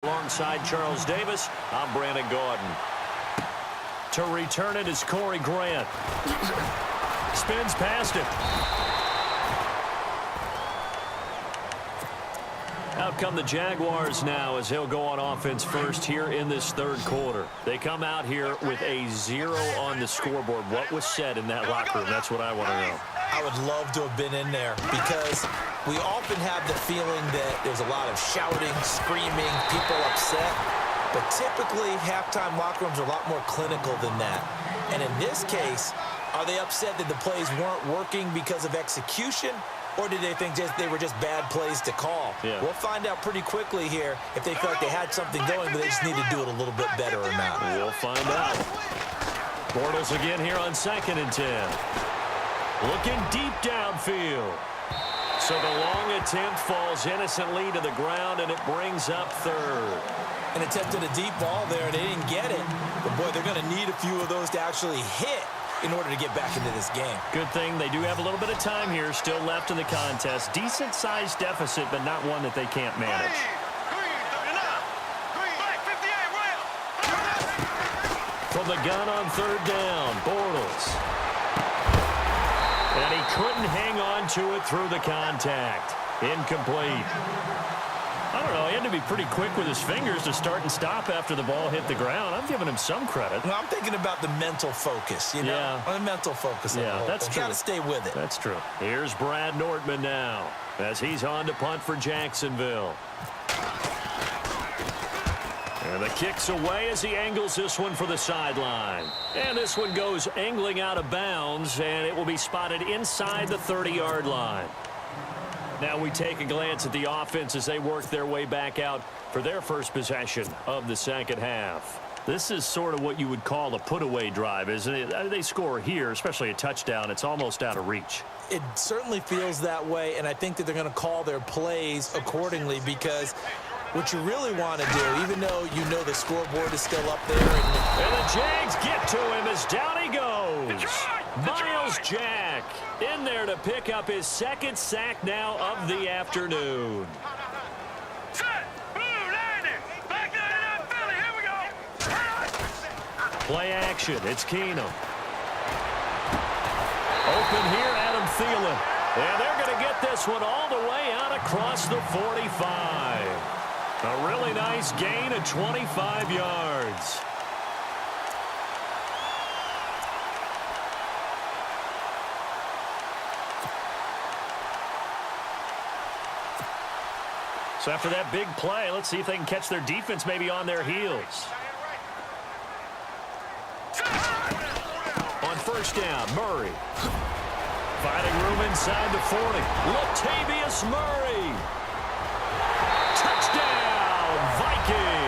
Alongside Charles Davis, I'm Brandon Gaudin. To return it is Corey Grant. Spins past it. Out come the Jaguars now as he'll go on offense first here in this third quarter. They come out here with a 0 on the scoreboard. What was said in that locker room? That's what I want to know. I would love to have been in there because we often have the feeling that there's a lot of shouting, screaming, people upset. But typically, halftime locker rooms are a lot more clinical than that. And in this case, are they upset that the plays weren't working because of execution? Or did they think they were just bad plays to call? Yeah. We'll find out pretty quickly here if they feel like they had something going, but they just need to do it a little bit better or not. We'll find out. Bortles again here on 2nd and 10. Looking deep downfield. So the long attempt falls innocently to the ground, and it brings up third. An attempt at a deep ball there. They didn't get it. But, boy, they're going to need a few of those to actually hit in order to get back into this game. Good thing they do have a little bit of time here still left in the contest. Decent-sized deficit, but not one that they can't manage. From the gun on 3rd down, Bortles. And he couldn't hang on to it through the contact. Incomplete. I don't know, he had to be pretty quick with his fingers to start and stop after the ball hit the ground. I'm giving him some credit. Well, I'm thinking about the mental focus, you know? Yeah. The mental focus. Yeah, that's true. Got to stay with it. That's true. Here's Brad Nordman now as he's on to punt for Jacksonville. And the kick's away as he angles this one for the sideline. And this one goes angling out of bounds, and it will be spotted inside the 30-yard line. Now we take a glance at the offense as they work their way back out for their first possession of the second half. This is sort of what you would call a put-away drive, isn't it? They score here, especially a touchdown. It's almost out of reach. It certainly feels that way, and I think that they're going to call their plays accordingly because what you really want to do, even though you know the scoreboard is still up there. And the Jags get to him as down he goes. Miles Jack in there to pick up his 2nd sack now of the afternoon. Play action. It's Keenum. Open here, Adam Thielen. And they're going to get this one all the way out across the 45. A really nice gain of 25 yards. So after that big play, let's see if they can catch their defense maybe on their heels. On 1st down, Murray. Finding room inside the 40. Latavius Murray. Touchdown, Vikings.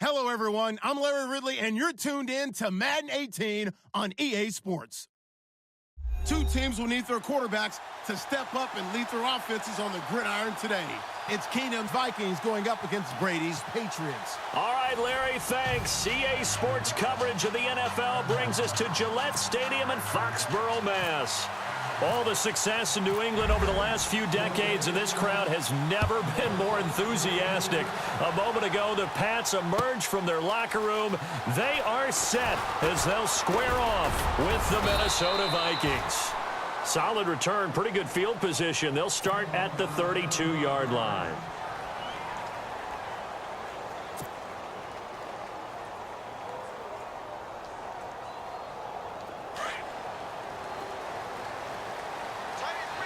Hello, everyone. I'm Larry Ridley, and you're tuned in to Madden 18 on EA Sports. Two teams will need their quarterbacks to step up and lead their offenses on the gridiron today. It's Keenum's Vikings going up against Brady's Patriots. All right, Larry, thanks. CA Sports coverage of the NFL brings us to Gillette Stadium in Foxborough, Mass. All the success in New England over the last few decades, and this crowd has never been more enthusiastic. A moment ago, the Pats emerged from their locker room. They are set as they'll square off with the Minnesota Vikings. Solid return, pretty good field position. They'll start at the 32-yard line.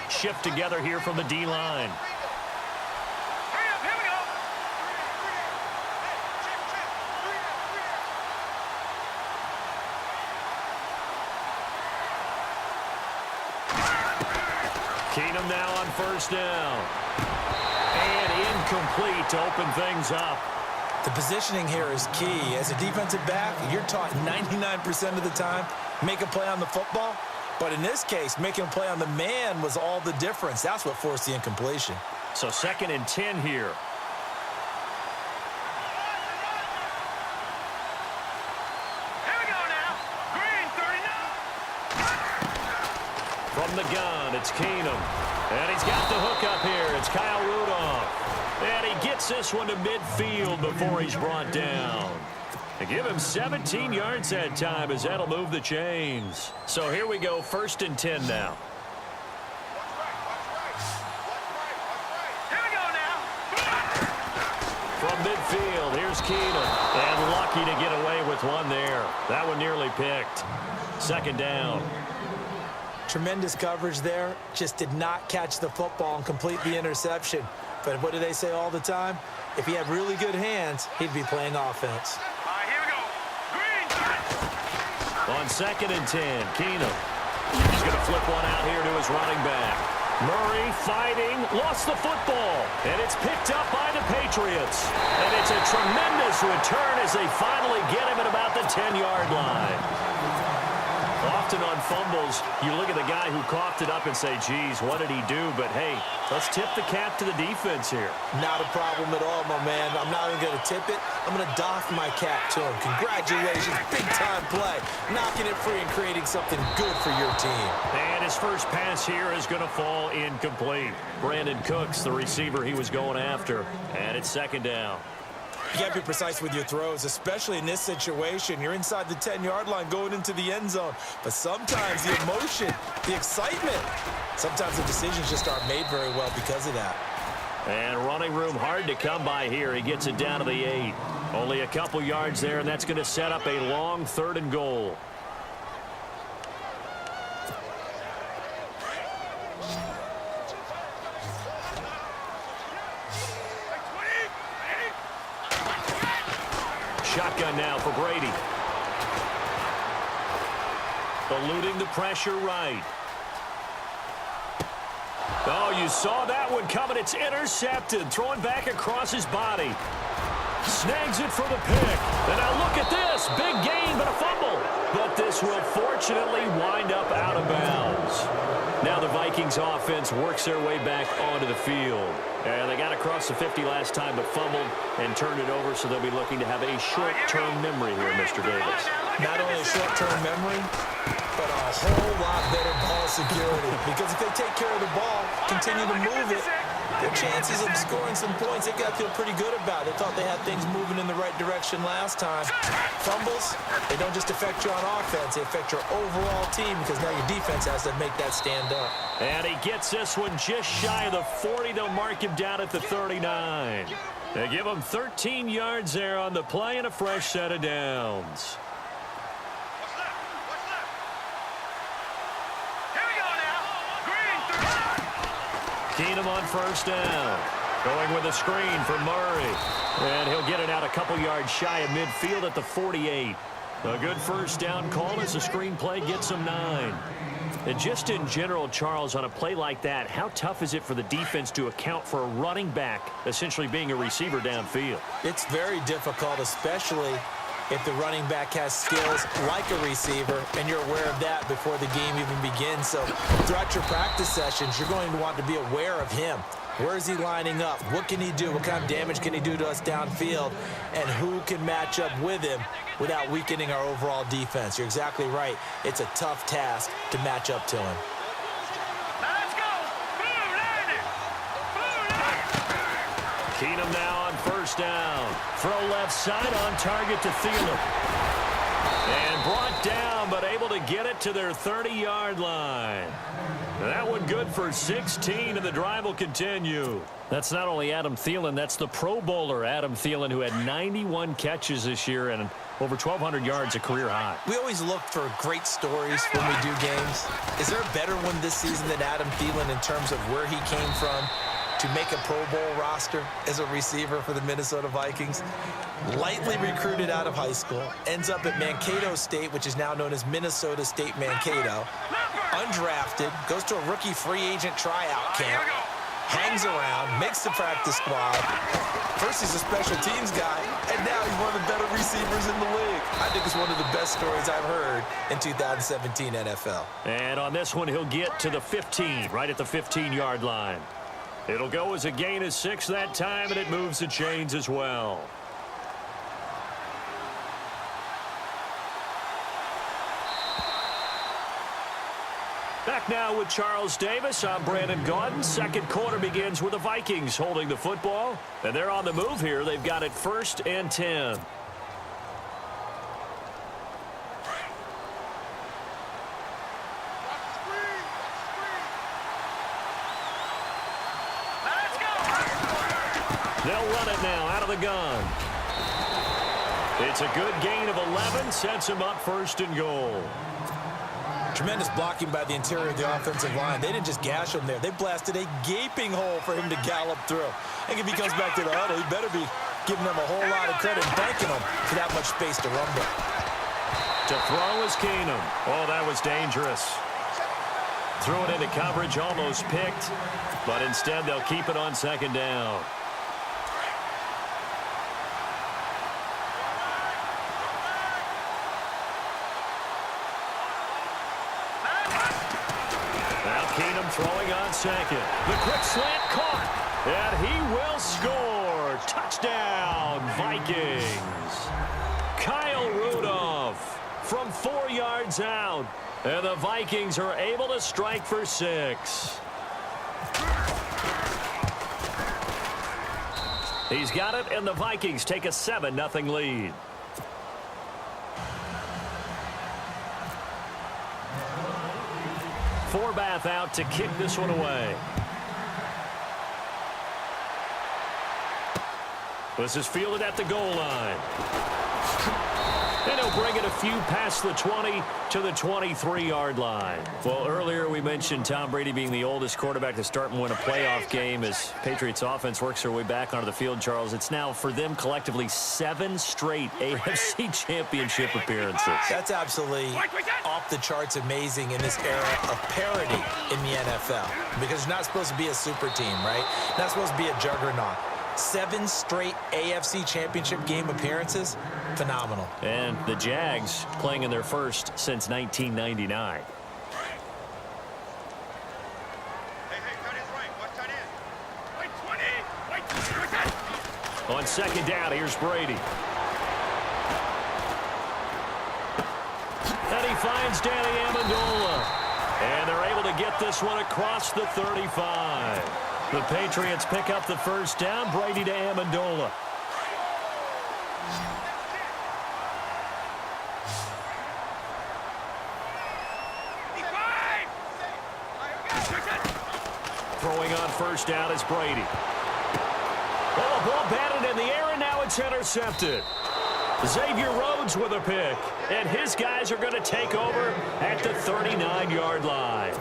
Shift together here from the D-line. Keenum now on first down. And incomplete to open things up. The positioning here is key. As a defensive back, you're taught 99% of the time, make a play on the football. But in this case, making a play on the man was all the difference. That's what forced the incompletion. So 2nd and 10 here. Here we go now. Green 39. From the gun, it's Keenum. And he's got the hook up here. It's Kyle Rudolph. And he gets this one to midfield before he's brought down. They give him 17 yards that time as that'll move the chains. So here we go, 1st and 10 now. Here we go now. From midfield, here's Keenum. And lucky to get away with one there. That one nearly picked. 2nd down. Tremendous coverage there. Just did not catch the football and complete the interception. But what do they say all the time? If he had really good hands, he'd be playing offense. On 2nd and 10, Keenum. He's going to flip one out here to his running back. Murray fighting, lost the football, and it's picked up by the Patriots. And it's a tremendous return as they finally get him at about the 10-yard line. Often on fumbles, you look at the guy who coughed it up and say, geez, what did he do? But, hey, let's tip the cap to the defense here. Not a problem at all, my man. I'm not even going to tip it. I'm going to doff my cap to him. Congratulations. Big-time play. Knocking it free and creating something good for your team. And his first pass here is going to fall incomplete. Brandon Cooks, the receiver he was going after. And it's 2nd down. You got to be precise with your throws, especially in this situation. You're inside the 10-yard line going into the end zone. But sometimes the emotion, the excitement, sometimes the decisions just aren't made very well because of that. And running room hard to come by here. He gets it down to the 8. Only a couple yards there, and that's going to set up a long 3rd and goal. Shotgun now for Brady. Eluding the pressure right. Oh, you saw that one coming. It's intercepted. Throwing back across his body. Snags it for the pick. And now look at this. Big gain, but a fumble. But this will fortunately wind up out of bounds. Now the Vikings offense works their way back onto the field. And they got across the 50 last time, but fumbled and turned it over, so they'll be looking to have a short-term memory here, Mr. Davis. Not only a short-term memory, but a whole lot better ball security. Because if they take care of the ball, continue to move it, their chances of scoring some points, they got to feel pretty good about it. They thought they had things moving in the right direction last time. Fumbles, they don't just affect you on offense, they affect your overall team because now your defense has to make that stand up. And he gets this one just shy of the 40. They'll mark him down at the 39. They give him 13 yards there on the play and a fresh set of downs. Keenum on first down. Going with a screen for Murray. And he'll get it out a couple yards shy of midfield at the 48. A good first down call as the screen play gets him 9. And just in general, Charles, on a play like that, how tough is it for the defense to account for a running back essentially being a receiver downfield? It's very difficult, especially if the running back has skills like a receiver, and you're aware of that before the game even begins. So throughout your practice sessions, you're going to want to be aware of him. Where is he lining up? What can he do? What kind of damage can he do to us downfield? And who can match up with him without weakening our overall defense? You're exactly right. It's a tough task to match up to him. Let's go. Keenum now on first down. Throw left side on target to Thielen. And brought down, but able to get it to their 30-yard line. That one good for 16, and the drive will continue. That's not only Adam Thielen, that's the Pro Bowler Adam Thielen, who had 91 catches this year and over 1,200 yards, a career high. We always look for great stories when we do games. Is there a better one this season than Adam Thielen in terms of where he came from to make a Pro Bowl roster as a receiver for the Minnesota Vikings? Lightly recruited out of high school, ends up at Mankato State, which is now known as Minnesota State Mankato. Undrafted, goes to a rookie free agent tryout camp, hangs around, makes the practice squad. First he's a special teams guy, and now he's one of the better receivers in the league. I think it's one of the best stories I've heard in 2017 NFL. And on this one, he'll get to the 15, right at the 15-yard line. It'll go as a gain of 6 that time, and it moves the chains as well. Back now with Charles Davis. I'm Brandon Gaudin. Second quarter begins with the Vikings holding the football. And they're on the move here. They've got it 1st and 10. They'll run it now out of the gun. It's a good gain of 11. Sets him up 1st and goal. Tremendous blocking by the interior of the offensive line. They didn't just gash him there. They blasted a gaping hole for him to gallop through. I think if he comes back to the huddle, he better be giving them a whole lot of credit and thanking them for that much space to rumble. To throw is Keenum. Oh, that was dangerous. Threw it into coverage, almost picked, but instead they'll keep it on 2nd down. Throwing on 2nd. The quick slant caught. And he will score. Touchdown, Vikings. Kyle Rudolph from 4 yards out. And the Vikings are able to strike for 6. He's got it, and the Vikings take a 7-0 lead. Forbath out to kick this one away. This is fielded at the goal line. And he'll bring it a few past the 20 to the 23-yard line. Well, earlier we mentioned Tom Brady being the oldest quarterback to start and win a playoff game as Patriots offense works their way back onto the field, Charles. It's now for them collectively 7 straight AFC championship appearances. That's absolutely off the charts amazing in this era of parity in the NFL. Because you're not supposed to be a super team, right? Not supposed to be a juggernaut. 7 straight AFC championship game appearances. Phenomenal. And the Jags playing in their first since 1999. On 2nd down, here's Brady. And he finds Danny Amendola. And they're able to get this one across the 35. The Patriots pick up the 1st down. Brady to Amendola. Throwing on 1st down is Brady. Oh, the ball batted in the air, and now it's intercepted. Xavier Rhodes with a pick. And his guys are going to take over at the 39-yard line.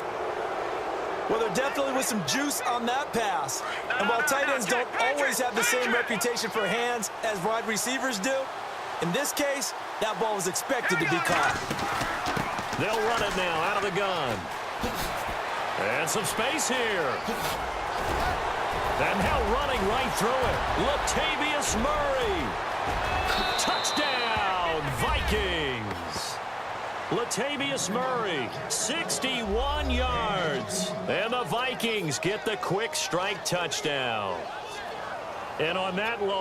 Well, there definitely was some juice on that pass. And while tight ends don't always have the same reputation for hands as wide receivers do, in this case, that ball was expected to be caught. They'll run it now out of the gun. And some space here. And now running right through it, Latavius Murray. Touchdown, Latavius Murray, 61 yards. And the Vikings get the quick strike touchdown. And on that long